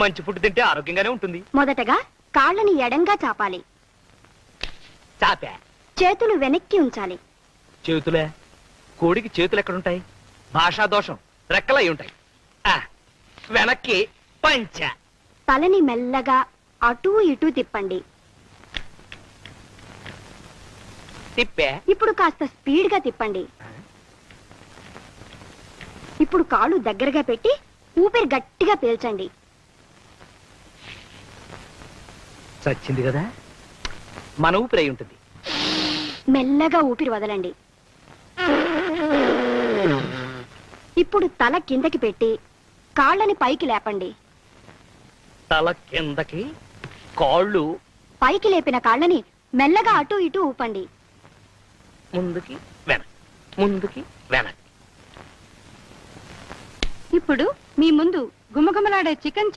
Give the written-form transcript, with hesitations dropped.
మంచి ఫుడ్ తింటే ఆరోగ్యంగానే ఉంటుంది. మొదటగా కాళ్ళని ఎడంగా చాపాలి. చాపా. చేతులు వెనక్కి ఉంచాలి. చేతులే? కోడికి చేతులు ఎక్కడుంటాయి? భాషా దోషం, రెక్కలై ఉంటాయి. వెనక్కి పంచ. తలని మెల్లగా అటూ ఇటూ తిప్పండి. తిప్పే. ఇప్పుడు కాస్త స్పీడ్ గా తిప్పండి. ఇప్పుడు కాళ్ళు దగ్గరగా పెట్టి ఊపిరి గట్టిగా పీల్చండి. చచ్చింది కదా, మన ఊపిరి అయి ఉంటుంది. మెల్లగా ఊపిరి వదలండి. ఇప్పుడు తల కిందకి పెట్టి కాళ్ళని పైకి లేపండి. తల కిందకి, కాళ్ళు పైకి లేపిన కాళ్ళని మెల్లగా అటూ ఇటూ ఊపండి. ముందుకి వెనక్కి, ముందుకి వెనక్కి. ఇప్పుడు మీ ముందు గుమగుమలాడే చికెన్